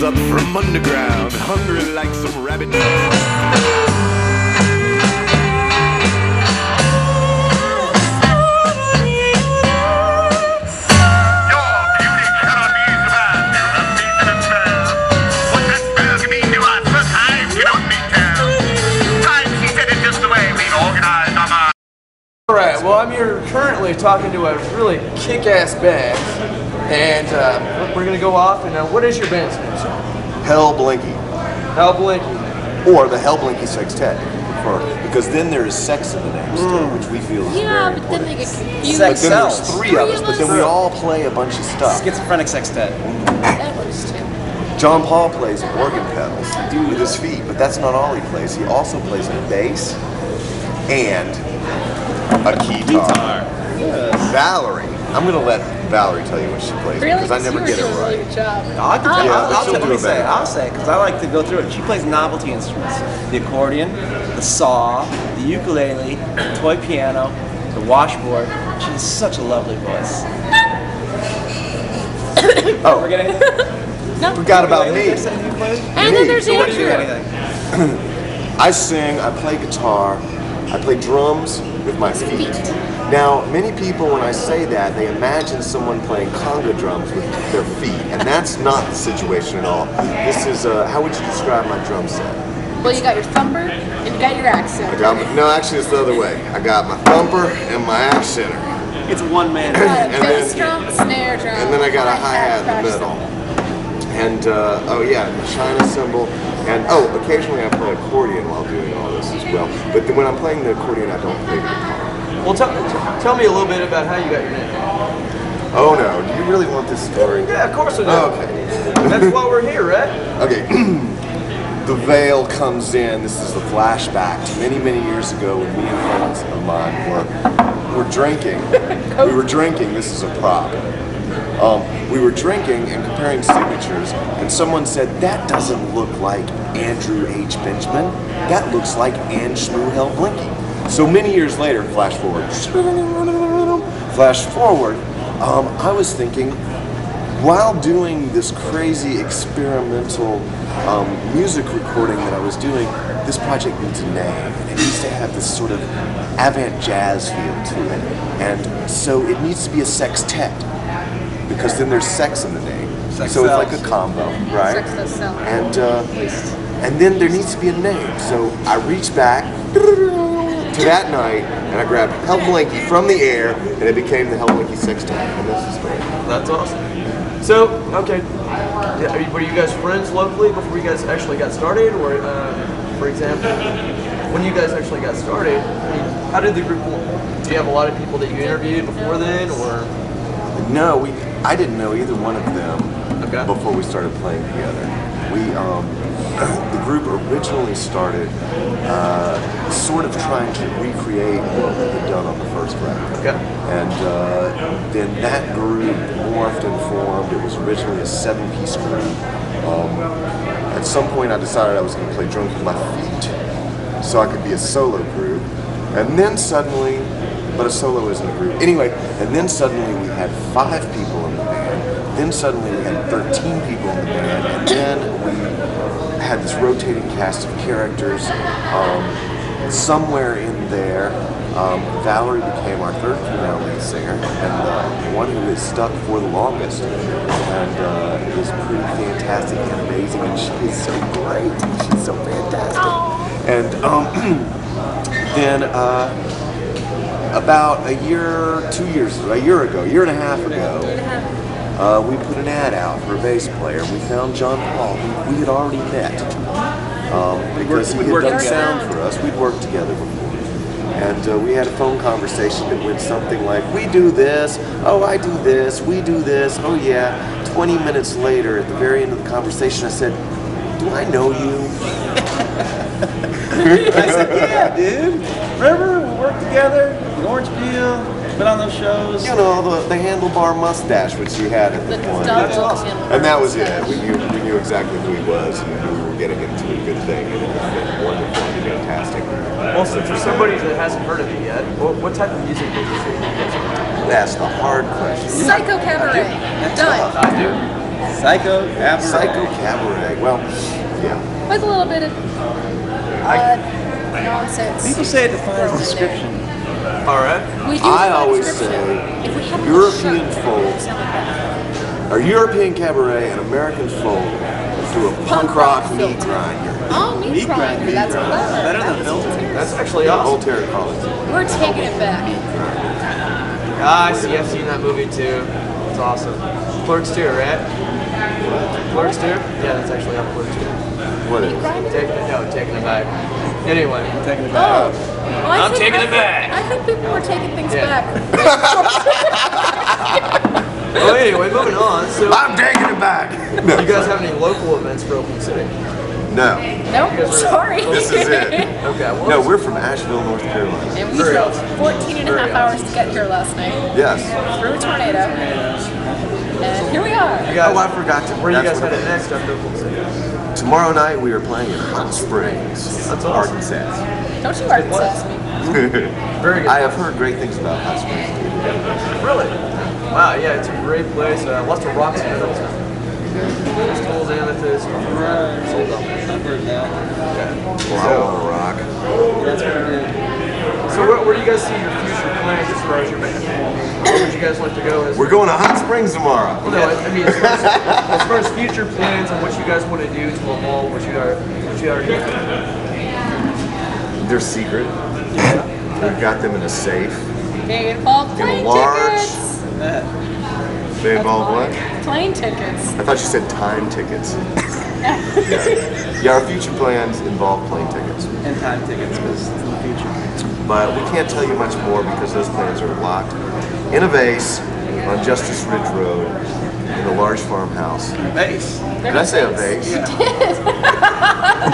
up from underground, hungry like some rabbit. Alright, well I'm here currently talking to a really kick-ass band, and we're going to go off, and what is your band's name, sir? Hellblinki. Hellblinki. Or the Hellblinki Sextet, because then there is sex in the name still, which we feel is very important. Yeah, but then they get confused. But then there's three of us, but then we all play a bunch of stuff. Schizophrenic Sextet. That works too. John Paul plays organ pedals with his feet, but that's not all he plays. He also plays a bass and a guitar. Yes. Valerie, I'm going to let Valerie tell you what she plays, because I never get it right. Really good job. I can tell you. Yeah, I'll say, because I like to go through it. She plays novelty instruments: the accordion, the saw, the ukulele, the toy piano, the washboard. She has such a lovely voice. Oh, Forget anything? No. forgot about me. And then there's Andrew. I sing, I play guitar, I play drums with my feet. Now, many people, when I say that, they imagine someone playing conga drums with their feet, and that's not the situation at all. This is, how would you describe my drum set? Well, you got your thumper and you got your accent. No, actually it's the other way. I got my thumper and my accenter. It's one man. Bass drum, snare drum. And then I got a hi-hat in the middle. And, oh yeah, the China cymbal. And, oh, occasionally I play accordion while doing all this as well. But when I'm playing the accordion, I don't play the guitar. Well, tell me a little bit about how you got your name. Oh no, do you really want this story? Yeah, of course I do. Oh, okay. That's why we're here, right? Okay. The veil comes in. This is the flashback to many, many years ago when me and friends of mine were drinking. We were drinking. This is a prop. We were drinking and comparing signatures, and someone said, that doesn't look like Andrew H. Benjamin. That looks like Shmoo Hellblinki. So many years later, flash forward, I was thinking, while doing this crazy experimental music recording that I was doing, this project needs a name. It needs to have this sort of avant jazz feel to it. And so it needs to be a sextet, because then there's sex in the name. So it's like a combo, right? Sex does sell. And then there needs to be a name. So I reached back to that night, and I grabbed Hellblinki from the air, and it became the Hellblinki Sextet, and that's the story. That's awesome. So, okay, were you guys friends locally before you guys actually got started? Or, for example, when you guys actually got started, I mean, how did the group form? Do you have a lot of people that you interviewed before then, or? No, I didn't know either one of them before we started playing together. The group originally started sort of trying to recreate what we had done on the first record. Okay. And then that group morphed and formed. It was originally a 7-piece group. At some point I decided I was going to play drums with my feet so I could be a solo group. And then suddenly, but a solo isn't a group. Anyway, and then suddenly we had 5 people in the band. Then suddenly we had 13 people in the band. And then we had this rotating cast of characters. Somewhere in there, Valerie became our third female lead singer, and the one who has stuck for the longest, and is pretty fantastic and amazing, and she is so great. She's so fantastic. And then about a year and a half ago, we put an ad out for a bass player. We found John Paul, who we had already met. Because he had done sound for us. We'd worked together before. And we had a phone conversation that went something like, we do this, oh I do this, we do this, oh yeah. 20 minutes later, at the very end of the conversation, I said, do I know you? I said, yeah, dude. Remember, we worked together, the Orange Peel, been on those shows. You know, the handlebar mustache which you had at the point. That's awesome. And that was it. We knew exactly who he was, and we knew we were getting into a good thing, and it was wonderful and fantastic. Also, for somebody that hasn't heard of it yet, what type of music do you do? That's the hard question. Psycho Cabaret. Done. I do. Psycho Cabaret. Psycho Cabaret. Well, yeah. With a little bit of nonsense. People say it defies description. All right. We do I have a always description. say If we have a European shirt, folk, it's not bad. or European cabaret and American folk do a punk rock meat grinder. Oh, meat grinder. That's clever. Better than That's Milton. serious. That's actually Yeah, awesome. Voltaire called it. We're taking it back. Ah, I see. I've seen that movie too. It's awesome. Clerks 2, right? Clerks 2? Yeah, that's actually on Clerks 2. What Meat is? grinder? Taking it back. Anyway. Taking it Oh. back. Well, I'm taking it back. I think people were taking things Yeah. back. Well, anyway, moving on. So, I'm taking it back. do you guys have any local events for Oklahoma City? No. Nope, sorry. This is it. Okay, well, No, we're from Asheville, North Carolina. And we Very drove awesome. 14 and a half hours to get here last night. Yes. Through a tornado. And here we are. you guys, Oh, I forgot to. where you that's guys what headed it next after Oklahoma City? is. Tomorrow night we are playing in Hot Springs, That's awesome. Arkansas. Don't you Arkansas me. Very good. I have heard great things about Hot Springs. Really? Wow, yeah, it's a great place. Lots of rocks in it. Crystals, amethyst, sold out. I've heard that. Well, I want to rock. That's what it is. So where do you guys see your future plans as far as your band? Where would you guys like to go? We're going to Hot Springs tomorrow. Well, no, I mean, as far as future plans and what you guys want to do to evolve what you are doing. They're secret. We've got them in a safe. They involve In plane a large. tickets. They involve what? Plane tickets. I thought you said time tickets. Yeah, our future plans involve plane tickets. And time tickets, because it's in the future. But we can't tell you much more because those plans are locked in a vase on Justice Ridge Road in a large farmhouse. Base. Did I say a vase?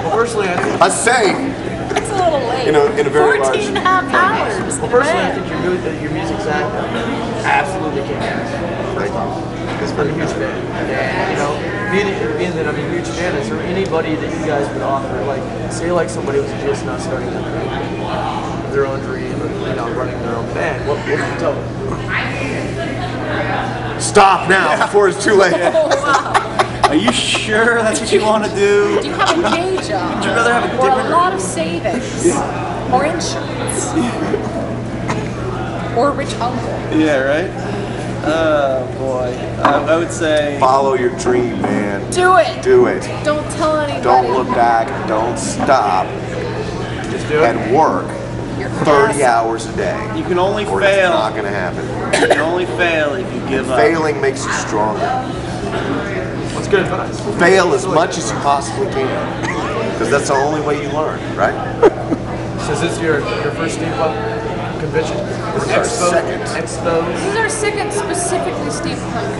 Well, personally, I think. A safe! It's a little late. In a very 14 large and a half hours. Well, personally, I think your music's absolutely kick-ass. Thank you. That's I'm very a huge kind. fan. And, you know, being that I'm a huge fan, is there anybody that you guys would offer, like, say like somebody was just not starting their own dream of, you know, running their own band, what would you tell them? Stop now before it's too late. Oh, wow. Are you sure that's what you want to do? Do you have a day job? Would you rather have a or different- a lot of savings? Or insurance? Or a rich uncle? Yeah, right? Oh, boy. I would say... Follow your dream, man. Do it! Do it. Don't tell anybody. Don't look back. Don't stop. Just do it. And work You're 30 awesome. hours a day. You can only Or it's fail. not going to happen. You can only fail if you give up. Failing makes you stronger. That's good advice. Fail as much as you possibly can. Because that's the only way you learn, right? So is this your first steampunk convention? This is our second. Expo? This is our second specifically steampunk,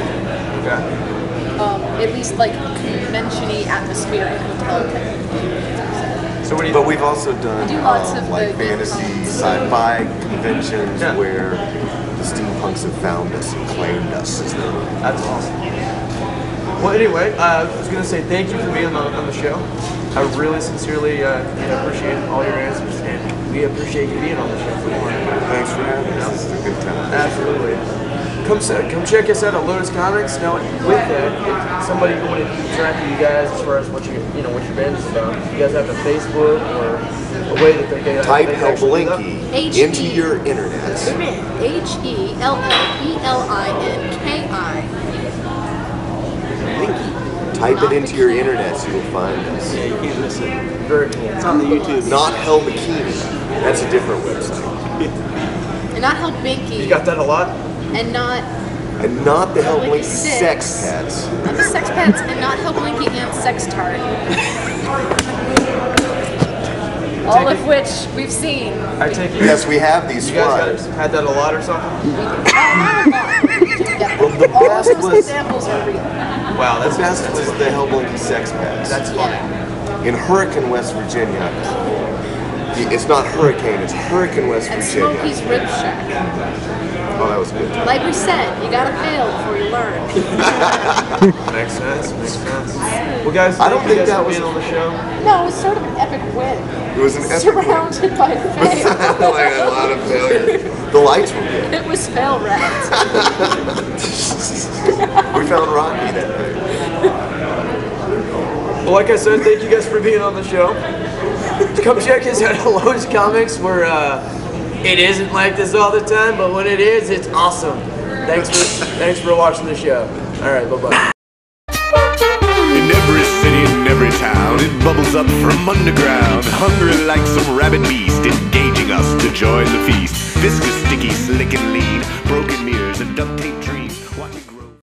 Okay. at least like convention-y atmosphere hotel type. So what do you But we've also done do lots of like the fantasy, geek sci-fi conventions Yeah. where the steampunks have found us and claimed us as their own. That's awesome. Well, anyway, I was going to say thank you for being on the show. I really sincerely appreciate all your answers, and we appreciate you being on the show. Thanks for having us. This is a good time. Absolutely. Come check us out at Lotus Comics. Now, with that, if somebody wanted to keep track of you guys as far as what your band is about, you guys have a Facebook or a way that they can Type they can actually do that? Hellblinki HE. into your internet. HELLBLINKI. Type it into your internet so you'll find us. Yeah, you can't miss it. Very cool. It's on the YouTube. Not Hellbikini. That's a different website. And not Hellblinki. You got that a lot? And not And not the Hellblinki Six. Sex Pets. not the Sex Pets, and not Hellblinki and Sex Tart. All of which we've seen. I take it. Yes, we have these You guys flyers. had that a lot or something? Well, the All of best those was examples are real. Wow, the that's best was the Hellblinki Sex Pets. That's funny. Yeah. In Hurricane, West Virginia. It's not Hurricane, it's Hurricane, West And Virginia. Smokey's Rib Shack. Oh, that was good. Like we said, you gotta fail before you learn. Makes sense. Makes sense. Well, guys, I don't thank you think guys that for was- being on the show. No, it was sort of an epic win. It was an epic Surrounded by fail. like a lot of failure. The lights were good. It was fail wrapped. We found Rocky that day. Well, like I said, thank you guys for being on the show. Come check us out at Lowe's Comics, where it isn't like this all the time, but when it is, it's awesome. Thanks for watching the show. All right, bye-bye. In every city, in every town, it bubbles up from underground, hungry like some rabid beast, engaging us to join the feast. Viscous, sticky, slick and lean, broken meat.